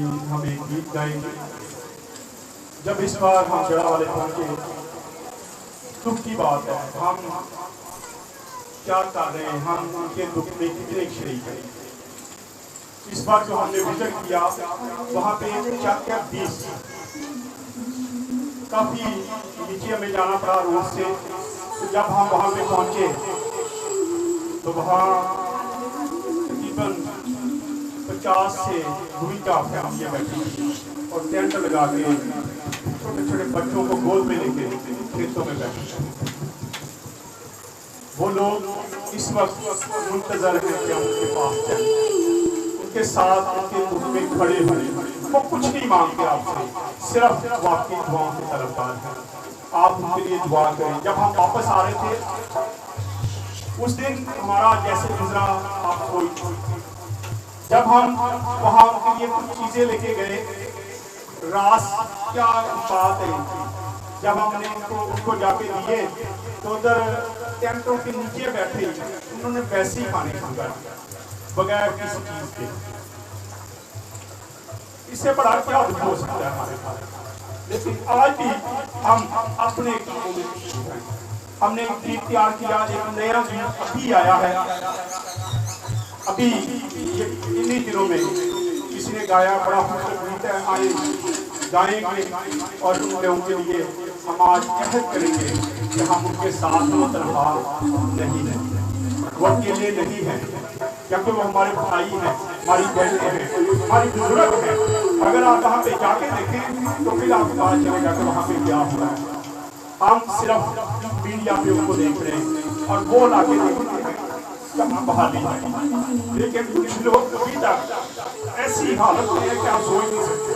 हम एक गीत गाएंगे। जब इस बार हम जड़ा वाले पहुंचे, दुख की बात है, हम क्या कर रहे हैं, हम उनके दुख में कितने शरीक हैं। इस बार जो हमने विजिट किया वहाँ पे क्या 20 काफी नीचे हमें जाना पड़ा रोड से। तो जब हम वहाँ पे पहुंचे तो वहाँ तकरीबन 50 से 52 फैमिलियाँ बैठी और टेंट लगा के छोटे छोटे बच्चों को गोद में लेके खेतों में बैठे। वो लोग इस वक्त मुंतजर हैं कि हम उनके पास जाएं, उनके साथ उनके मुख में खड़े हुए। वो कुछ नहीं मांगते आपसे, सिर्फ वाकई दुआओं के तरफदार हैं। आप उनके लिए दुआ करें। जब हम वापस आ रहे थे उस दिन हमारा जैसे गुजरा आपको, जब हम वहाँ उनके लिए कुछ चीजें लेके गए, रास क्या बात है, जब हमने उनको जाके दिए तो उधर टेंटों के नीचे बैठे उन्होंने वैसे ही खाने शुरू कर दिया बगैर किसी चीज के। इससे बड़ा क्या दुख हो सकता है हमारे पास। लेकिन आज भी हम अपने कामों में हमने एक गीत तैयार किया, एक नया गीत अभी आया है, अभी इन्हीं दिनों में किसी ने गाया, बड़ा खूबसूरत गीत है। आए गाएंगे और उनके लिए हम आज कहत करेंगे कि हम उनके साथ तनहा नहीं है, वो अकेले नहीं है, क्योंकि वो हमारे भाई हैं, हमारी बहनें हैं, हमारी बुजुर्ग हैं। अगर आप वहाँ पे जाके देखें तो फिर आपको पता चलेगा कि वहाँ पे क्या हुआ है। हम सिर्फ मीडिया पे उनको देख रहे हैं और वो लाके देखते हैं कहाँ बाहर नहीं है। लेकिन कुछ लोग अभी तक ऐसी हालत में है कि आप सोच नहीं सकते।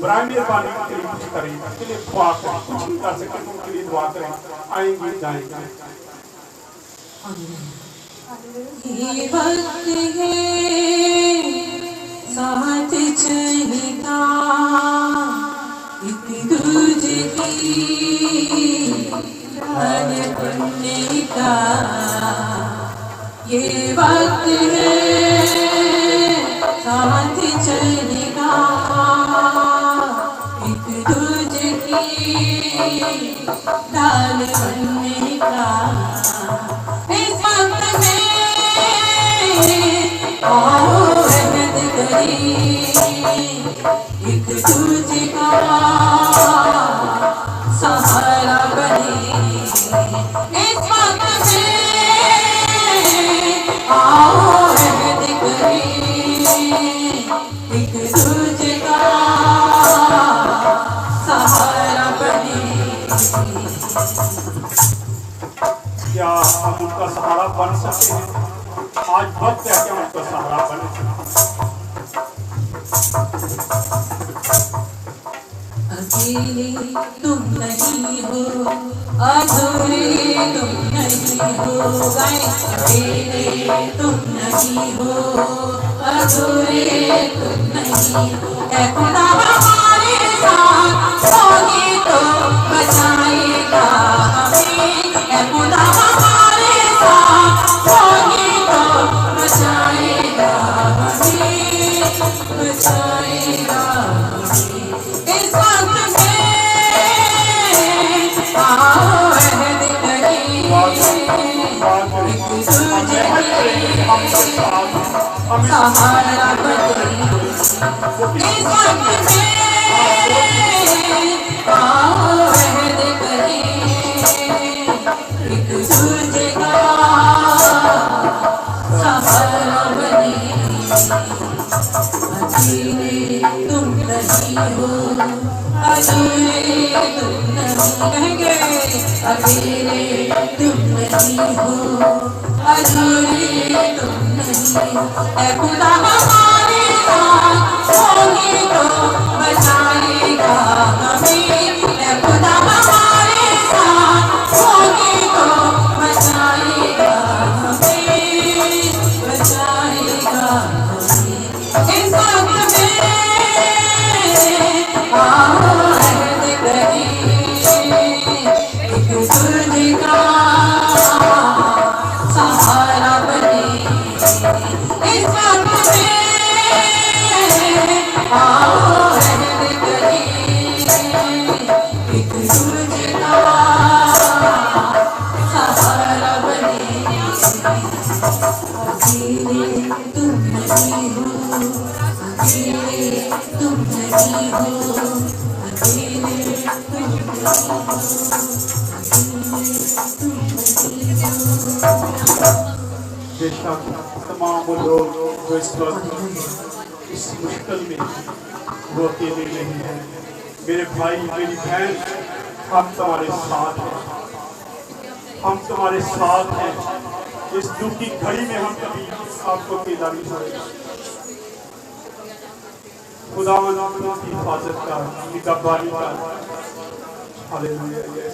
बराए मेहरबानी के लिए कुछ करें, उनके लिए दुआ करें, कुछ नहीं कर सकते तो उनके लिए दुआ करें। आएंगे जाएंगे। ये वक्त है साथ चलता, एक दूजे की ध्यान करने का। ये वक्त है साथ चलने का, एक दूजे की ढाल बनने का। इस वक्त में आओ रहमत करी, एक दूजे का सहारा बने। इस वक्त में आओ रहमत करी, एक दूजे का सहारा बने। क्या हम उनका सहारा बन सकते हैं? आज वक्त है कि उनका सहारा बने। अकेले तुम नहीं हो, अधूरे तुम नहीं हो, अकेले तुम नहीं हो, अधूरे तुम नहीं हो। ऐ खुदा हमारे साथ होगी तो बचाएगा हमें। ऐ खुदा हमारे साथ होगी तो बचाएगा हमें, बचाएगा हमें। इस वक्त में आओ रहमत करी, एक दूजे की सहारा बने। इस वक्त में आओ रहमत करी, एक दूजे का सहारा बने। अकेले तुम नहीं हो, अधूरे तुम नहीं, कहेंगे अकेले तुम नहीं हो, अधूरे तुम नहीं हो। ऐ खुदा हमारे साथ होगी तो बचाएगा हमें। ऐ खुदा हमारे साथ होगी तो बचाएगा हमें, बचाएगा हमें। इस वक्त में आओ रहमत करी, एक दूजे का सहारा बने। इस वक्त में बेशक तमाम वो लोग जो इस वक्त इस मुश्किल में वो अकेले नहीं है। मेरे भाई मेरी बहन, हम तुम्हारे साथ हैं, हम तुम्हारे साथ हैं। इस दुख की घड़ी में हम कभी आपको अकेला नहीं छोड़ेंगे। खुदा की हिफाजत का, निगहबानी का। हालेलुया।